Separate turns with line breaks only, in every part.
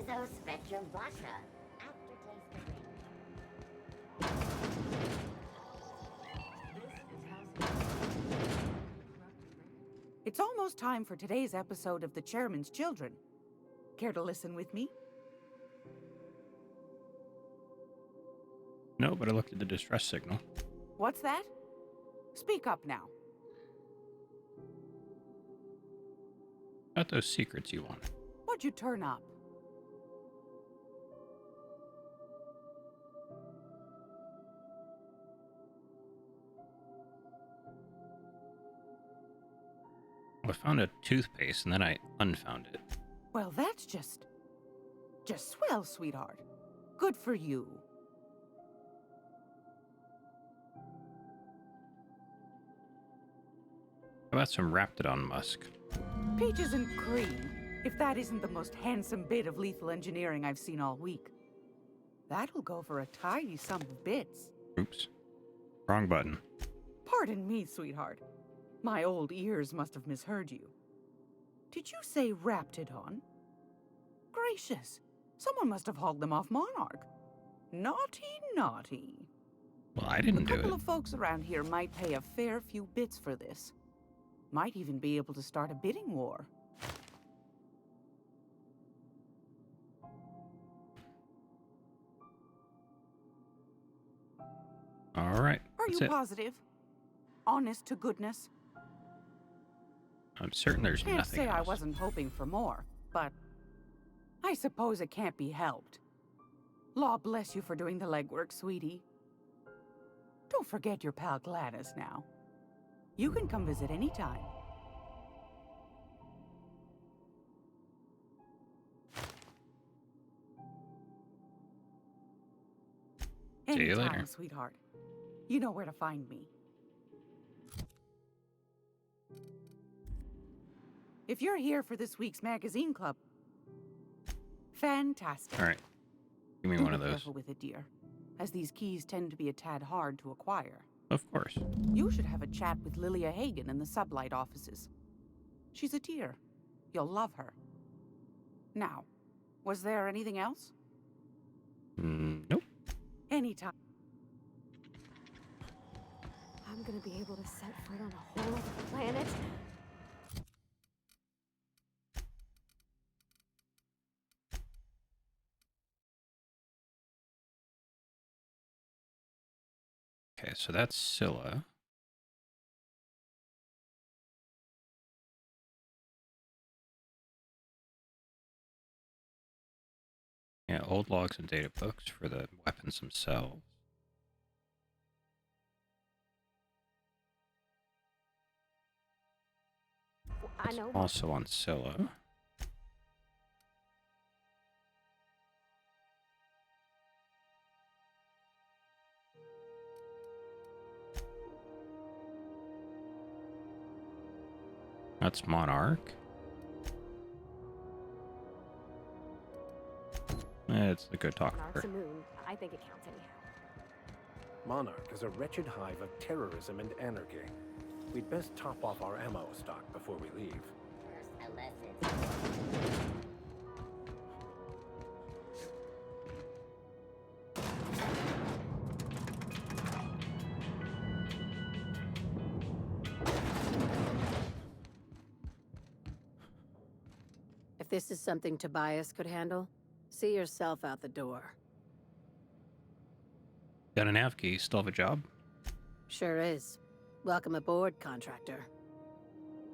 Ezo Spectrovasha. Aftertaste of rain.
It's almost time for today's episode of The Chairman's Children. Care to listen with me?
No, but I looked at the distress signal.
What's that? Speak up now.
Got those secrets you wanted.
What'd you turn up?
I found a toothpaste and then I unfound it.
Well, that's just swell, sweetheart. Good for you.
How about some Raptidon musk?
Peaches and cream, if that isn't the most handsome bit of lethal engineering I've seen all week. That'll go for a tidy sum of bits.
Oops. Wrong button.
Pardon me, sweetheart. My old ears must have misheard you. Did you say Raptidon? Gracious, someone must have hauled them off Monarch. Naughty, naughty.
Well, I didn't do
A couple
it.
of folks around here might pay a fair few bits for this. Might even be able to start a bidding war.
All right.
Are
That's
you
it.
positive? Honest to goodness?
I'm certain there's
Can't
nothing
say I
else.
wasn't hoping for more, but I suppose it can't be helped. Law bless you for doing the legwork, sweetie. Don't forget your pal Gladys now. You can come visit anytime.
See you
Anytime,
later.
sweetheart. You know where to find me. If you're here for this week's magazine club, fantastic.
All right. Give me
Do
one of
be
those.
careful with it, dear, as these keys tend to be a tad hard to acquire.
Of course.
You should have a chat with Lilia Hagen in the Sublight offices. She's a dear. You'll love her. Now, was there anything else?
Nope.
Anytime.
I'm gonna be able to set foot on a whole other planet.
Okay, so that's Scylla. Yeah, old logs and data books for the weapons themselves.
I know.
Also on Scylla. That's Monarch. It's the good talk
Monarch's
for
a moon. I think it counts anyhow.
Monarch is a wretched hive of terrorism and anarchy. We'd best top off our ammo stock before we leave.
First illicit.
If this is something Tobias could handle, see yourself out the door.
Got a nav key, still have a job?
Sure is. Welcome aboard, contractor.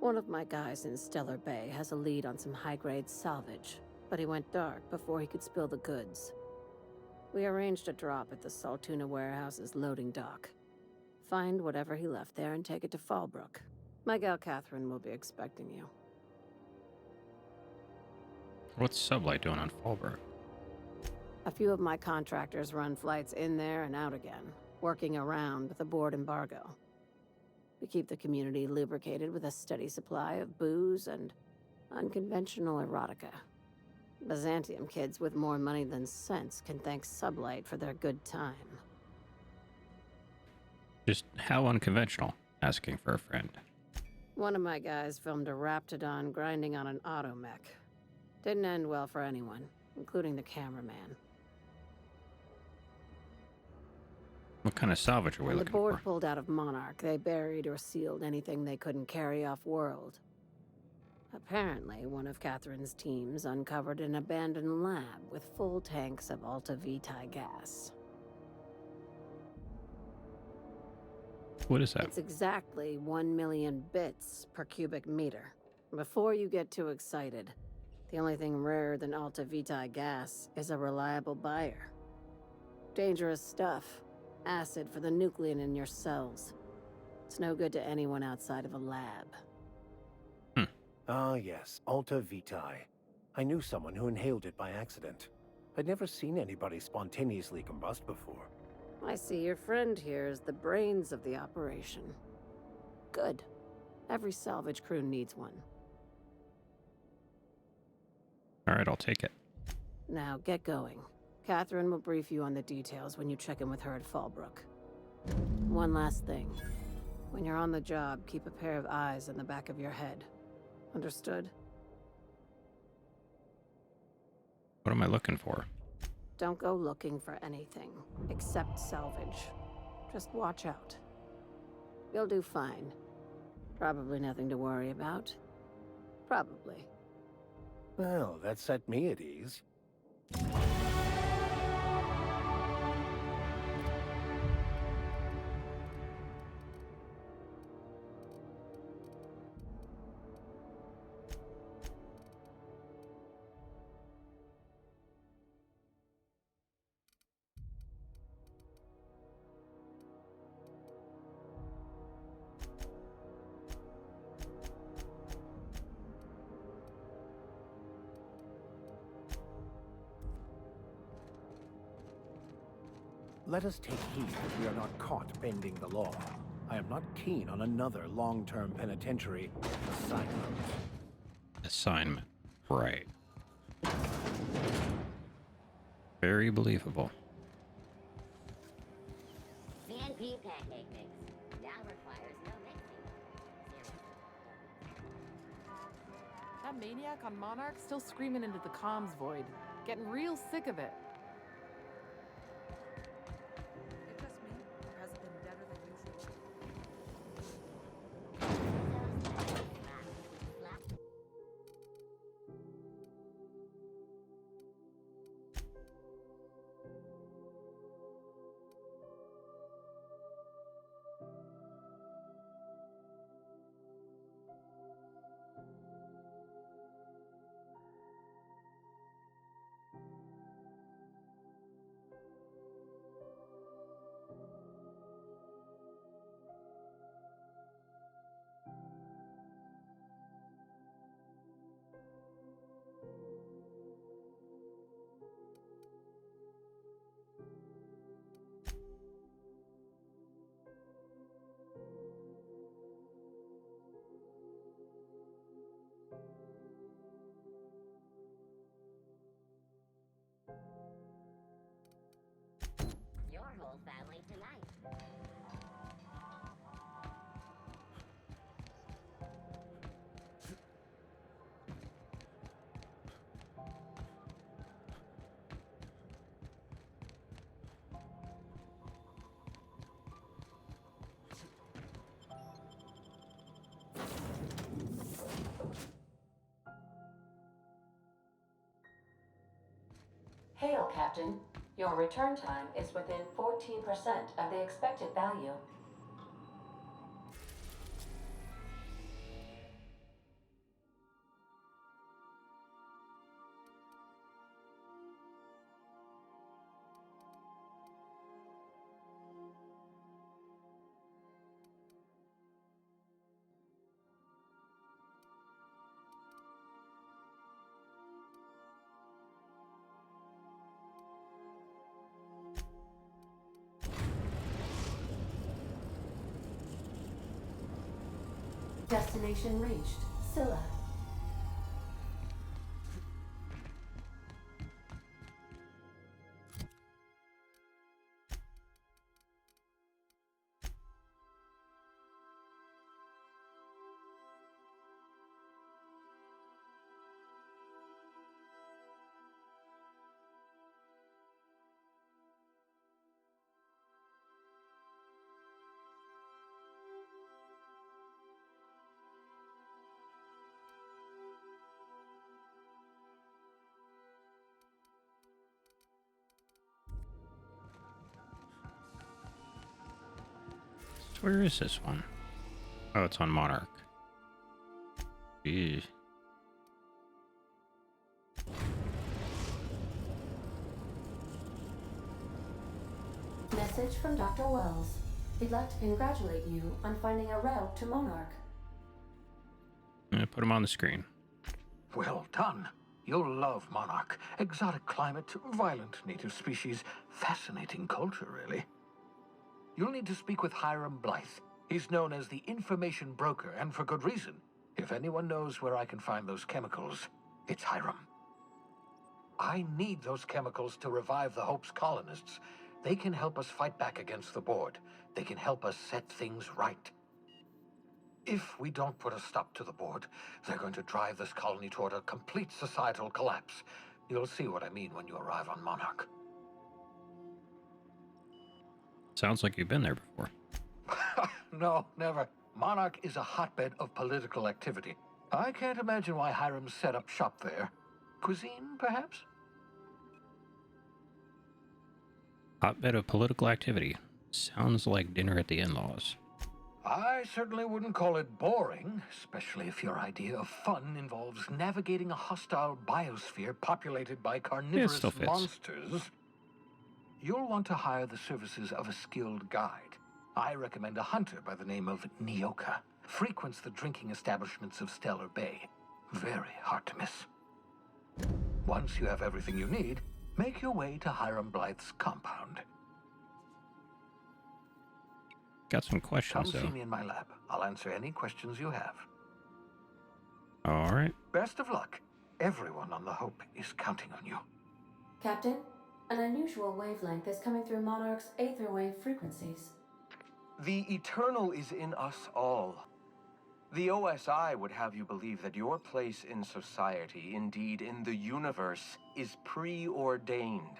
One of my guys in Stellar Bay has a lead on some high-grade salvage, but he went dark before he could spill the goods. We arranged a drop at the Saltuna warehouse's loading dock. Find whatever he left there and take it to Fallbrook. My gal Catherine will be expecting you.
What's Sublight doing on Fallbrook?
A few of my contractors run flights in there and out again, working around with the board embargo. We keep the community lubricated with a steady supply of booze and unconventional erotica. Byzantium kids with more money than sense can thank Sublight for their good time.
Just how unconventional, asking for a friend.
One of my guys filmed a Raptidon grinding on an automech. Didn't end well for anyone. including the cameraman.
What kind of salvage are we
When the
looking
board
for?
pulled out of Monarch, they buried or sealed anything they couldn't carry off-world. Apparently, one of Catherine's teams uncovered an abandoned lab with full tanks of Alta Vitae gas.
What is that?
It's exactly 1 million bits per cubic meter. Before you get too excited, the only thing rarer than Alta Vitae gas is a reliable buyer. Dangerous stuff. Acid for the nuclein in your cells. It's no good to anyone outside of a lab.
Ah, yes, Alta Vitae. I knew someone who inhaled it by accident. I'd never seen anybody spontaneously combust before.
I see your friend here is the brains of the operation. Good. Every salvage crew needs one.
All right, I'll take it.
Now, get going. Catherine will brief you on the details when you check in with her at Fallbrook. One last thing. When you're on the job, keep a pair of eyes in the back of your head. Understood?
What am I looking for?
Don't go looking for anything, except salvage. Just watch out. You'll do fine. Probably nothing to worry about. Probably.
Well, that set me at ease. Let us take heed that we are not caught bending the law. I am not keen on another long-term penitentiary assignment.
Assignment. Right. Very believable.
CNP pancake mix. Now requires no mixing.
That maniac on Monarch still screaming into the comms void. Getting real sick of it.
It's just me, or has it been deader than usual?
Your whole family tonight.
Hail, Captain. Your return time is within 14% of the expected value. Destination reached. Scylla.
Where is this one? Oh, it's on Monarch. Jeez.
Message from Dr. Wells. He'd like to congratulate you on finding a route to Monarch.
I'm gonna put him on the screen.
Well done. You'll love Monarch. Exotic climate, violent native species, fascinating culture, really. You'll need to speak with Hiram Blythe. He's known as the information broker, and for good reason. If anyone knows where I can find those chemicals, it's Hiram. I need those chemicals to revive the Hope's colonists. They can help us fight back against the Board. They can help us set things right. If we don't put a stop to the Board, they're going to drive this colony toward a complete societal collapse. You'll see what I mean when you arrive on Monarch.
Sounds like you've been there before.
No, never. Monarch is a hotbed of political activity. I can't imagine why Hiram set up shop there. Cuisine, perhaps?
Hotbed of political activity. Sounds like dinner at the in-laws.
I certainly wouldn't call it boring, especially if your idea of fun involves navigating a hostile biosphere populated by carnivorous
still fits.
monsters. You'll want to hire the services of a skilled guide. I recommend a hunter by the name of Nyoka. Frequents the drinking establishments of Stellar Bay. Very hard to miss. Once you have everything you need, make your way to Hiram Blythe's compound.
Got some
Come
questions,
see
though.
me in my lab. I'll answer any questions you have.
All right.
Best of luck. Everyone on the Hope is counting on you.
Captain, an unusual wavelength is coming through Monarch's aether wave frequencies.
The eternal is in us all. The OSI would have you believe that your place in society, indeed in the universe, is preordained.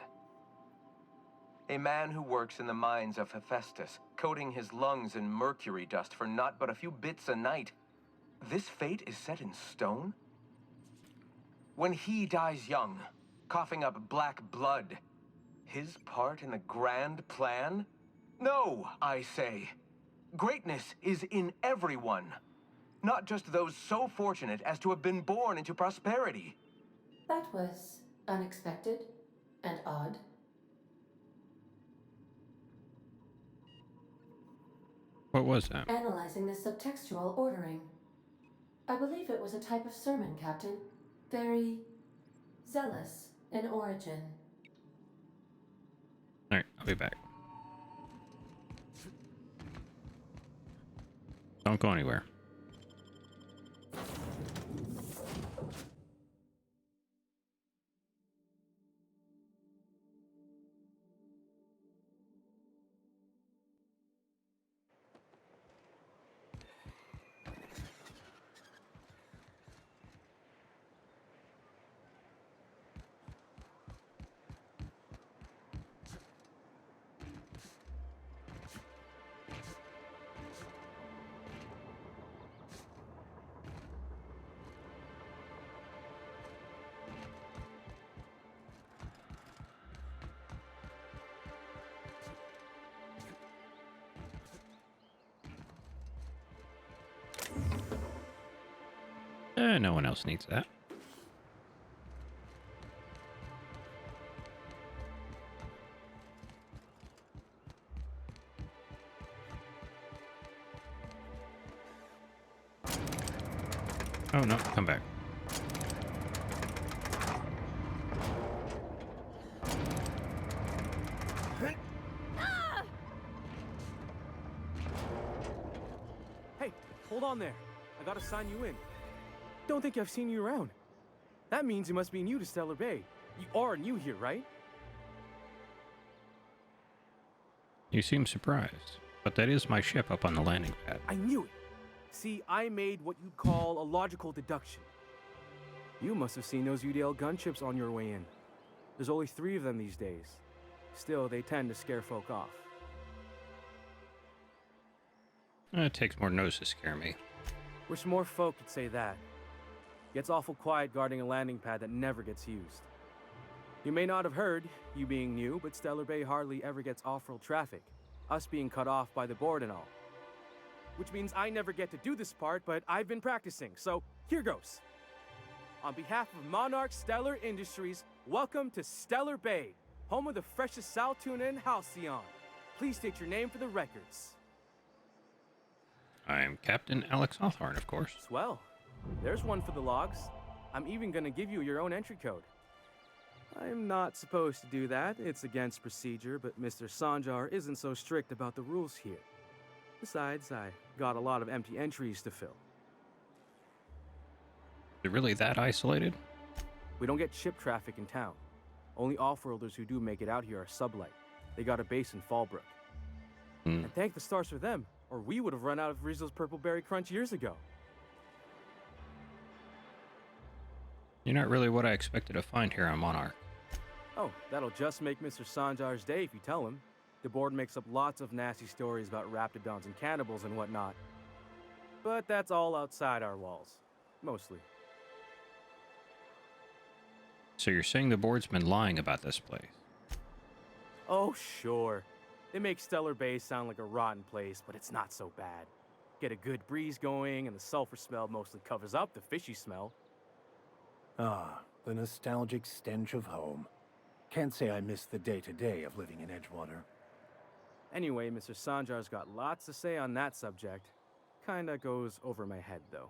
A man who works in the mines of Hephaestus, coating his lungs in mercury dust for not but a few bits a night. This fate is set in stone? When he dies young, coughing up black blood, his part in the grand plan? No, I say. Greatness is in everyone. Not just those so fortunate as to have been born into prosperity.
That was unexpected and odd.
What was that?
Analyzing the subtextual ordering. I believe it was a type of sermon, Captain. Very zealous in origin.
All right, I'll be back. Don't go anywhere. No one else needs that. Oh no, come back.
Hey, hold on there. I gotta sign you in. Don't think I've seen you around. That means you must be new to Stellar Bay. You are new here, right?
You seem surprised, but that is my ship up on the landing pad.
I knew it. See, I made what you'd call a logical deduction. You must have seen those UDL gunships on your way in. There's only 3 of them these days. Still, they tend to scare folk off.
It takes more nose to scare me.
Wish more folk could say that. Gets awful quiet guarding a landing pad that never gets used. You may not have heard, you being new, but Stellar Bay hardly ever gets off-world traffic, us being cut off by the board and all. which means I never get to do this part, but I've been practicing, so here goes. On behalf of Monarch Stellar Industries, welcome to Stellar Bay, home of the freshest sal tuna in Halcyon. Please state your name for the records.
I'm Captain Alex Hawthorne, of course.
Swell. There's one for the logs. I'm even gonna give you your own entry code. I'm not supposed to do that. It's against procedure, but Mr. Sanjar isn't so strict about the rules here. Besides, I got a lot of empty entries to fill.
Is it really that isolated?
We don't get ship traffic in town. Only off-worlders who do make it out here are Sublight. They got a base in Fallbrook. And thank the stars for them, or we would have run out of Rizzo's Purple Berry Crunch years ago.
You're not really what I expected to find here on Monarch.
Oh, that'll just make Mr. Sanjar's day if you tell him. The board makes up lots of nasty stories about raptidons and cannibals and whatnot. But that's all outside our walls. Mostly.
So you're saying the board's been lying about this place?
Oh, sure. They make Stellar Bay sound like a rotten place, but it's not so bad. Get a good breeze going, and the sulfur smell mostly covers up the fishy smell.
Ah, the nostalgic stench of home. Can't say I miss the day-to-day of living in Edgewater.
Anyway, Mr. Sanjar's got lots to say on that subject. Kinda goes over my head, though.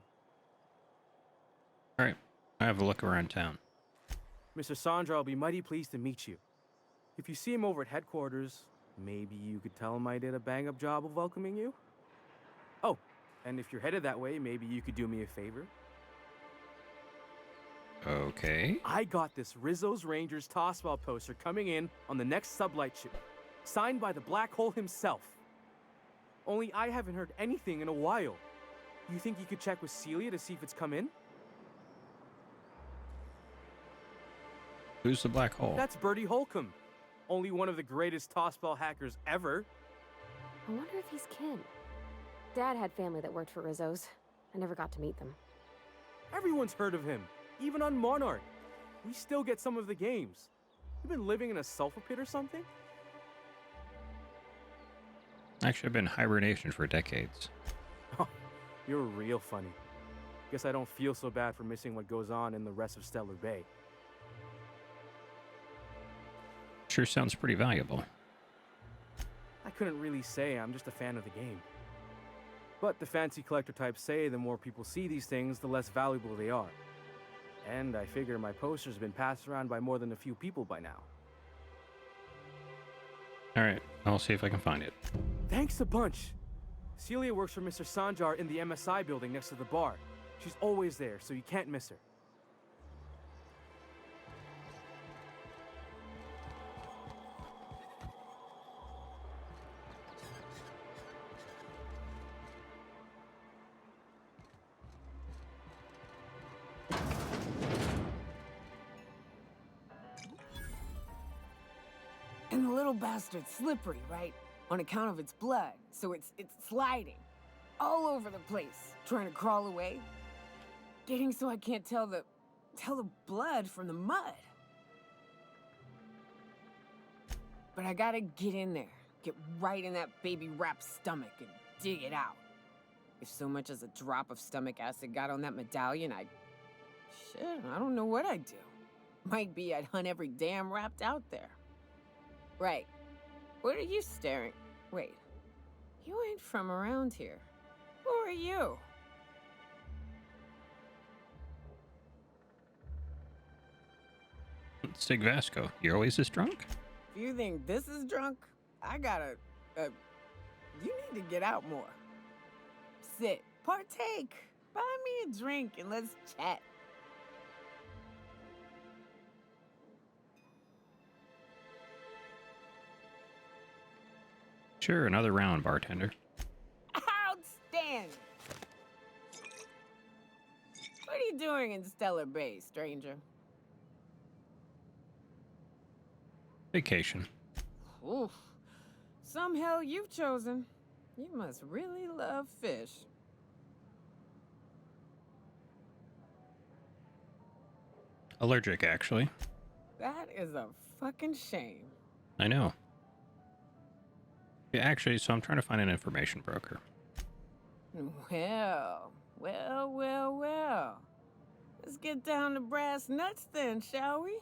Alright, I have a look around town.
Mr. Sanjar will be mighty pleased to meet you. If you see him over at headquarters, maybe you could tell him I did a bang-up job of welcoming you? Oh, and if you're headed that way, maybe you could do me a favor?
Okay.
I got this Rizzo's Rangers tossball poster coming in on the next Sublight ship, signed by the Black Hole himself. Only I haven't heard anything in a while. You think you could check with Celia to see if it's come in?
Who's the Black Hole?
That's Bertie Holcomb. Only one of the greatest tossball hackers ever.
I wonder if he's kin. Dad had family that worked for Rizzo's. I never got to meet them.
Everyone's heard of him, even on Monarch. We still get some of the games. You been living in a sulfur pit or something?
Actually, I've been in hibernation for decades.
Oh, you're real funny. Guess I don't feel so bad for missing what goes on in the rest of Stellar Bay.
Sure sounds pretty valuable.
I couldn't really say. I'm just a fan of the game. But the fancy collector types say the more people see these things, the less valuable they are. And I figure my poster's been passed around by more than a few people by now.
Alright, I'll see if I can find it.
Thanks a bunch. Celia works for Mr. Sanjar in the MSI building next to the bar. She's always there, so you can't miss her.
And the little bastard's slippery, right? On account of its blood, so it's sliding all over the place, trying to crawl away. Getting so I can't tell the blood from the mud. But I gotta get in there, get right in that baby rap's stomach and dig it out. If so much as a drop of stomach acid got on that medallion, I don't know what I'd do. Might be I'd hunt every damn rapt out there. Right. What are you staring? Wait. You ain't from around here. Who are you?
Sig Vasco, you're always this drunk?
If you think this is drunk, I gotta... you need to get out more. Sit. Partake. Buy me a drink and let's chat.
Sure, another round, bartender.
Outstanding! What are you doing in Stellar Bay, stranger?
Vacation.
Oof. Some hell you've chosen. You must really love fish.
Allergic, actually.
That is a fucking shame.
I know. Yeah, actually, so I'm trying to find an information broker.
Well. Let's get down to brass nuts then, shall we?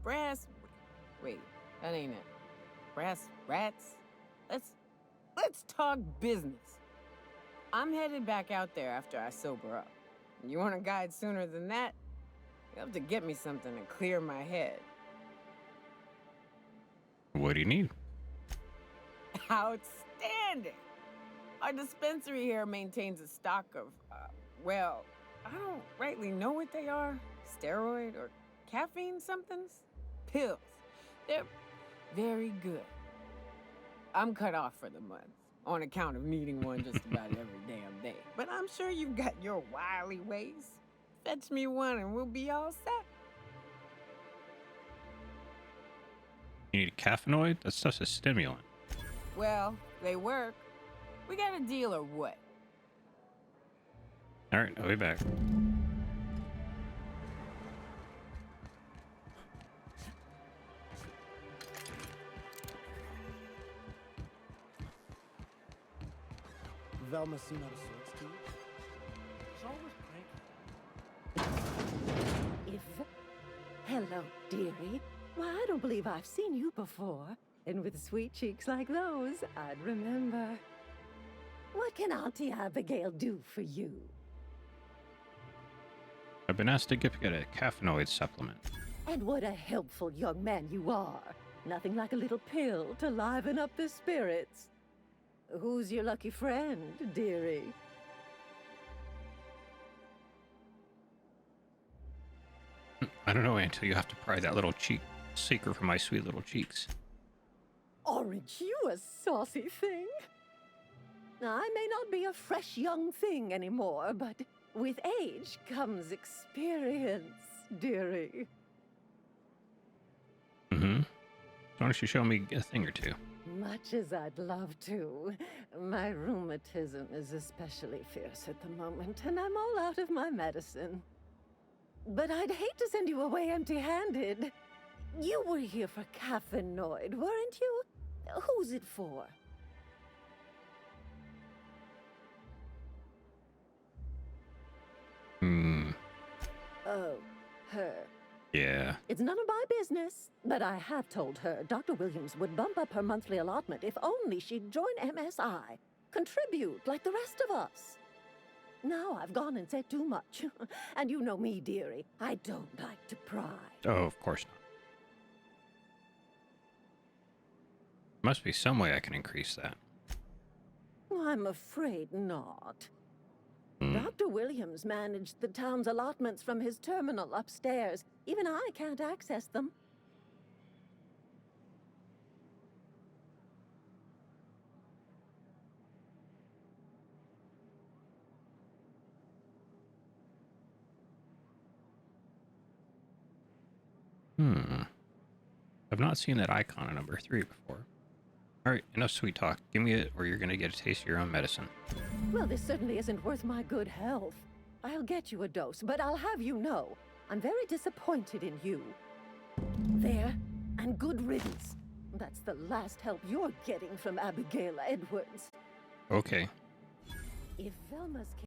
Wait, that ain't it. Brass rats? Let's talk business. I'm headed back out there after I sober up. You want a guide sooner than that? You have to get me something to clear my head.
What do you need?
Outstanding! Our dispensary here maintains a stock of, well, I don't rightly know what they are. Steroid or caffeine somethings? Pills. They're very good. I'm cut off for the month on account of needing one just about every damn day. But I'm sure you've got your wily ways. Fetch me one and we'll be all set.
You need a caffeinoid? That stuff's a stimulant.
Well, they work. We got a deal or what?
All right, I'll be back.
Velma seen out of sorts too? She's always cranky.
Hello, dearie. Why, I don't believe I've seen you before. And with sweet cheeks like those, I'd remember. What can Auntie Abigail do for you?
I've been asked to get a caffeinoid supplement.
And what a helpful young man you are. Nothing like a little pill to liven up the spirits. Who's your lucky friend, dearie?
I don't know until you have to pry that little cheek secret from my sweet little cheeks.
Aren't you a saucy thing? I may not be a fresh young thing anymore, but with age comes experience, dearie.
Mm-hmm. Why don't you show me a thing or two?
Much as I'd love to. My rheumatism is especially fierce at the moment, and I'm all out of my medicine. But I'd hate to send you away empty-handed. You were here for caffeinoid, weren't you? Who's it for? Oh, her.
Yeah.
It's none of my business, but I have told her Dr. Williams would bump up her monthly allotment if only she'd join MSI. Contribute like the rest of us. Now I've gone and said too much. And you know me, dearie. I don't like to pry.
Oh, of course not. Must be some way I can increase that.
I'm afraid not. Dr. Williams managed the town's allotments from his terminal upstairs. Even I can't access them.
I've not seen that icon on number 3 before. Alright, enough sweet talk. Give me it or you're gonna get a taste of your own medicine.
Well, this certainly isn't worth my good health. I'll get you a dose, but I'll have you know, I'm very disappointed in you. There, and good riddance. That's the last help you're getting from Abigail Edwards.
Okay.
If Velma's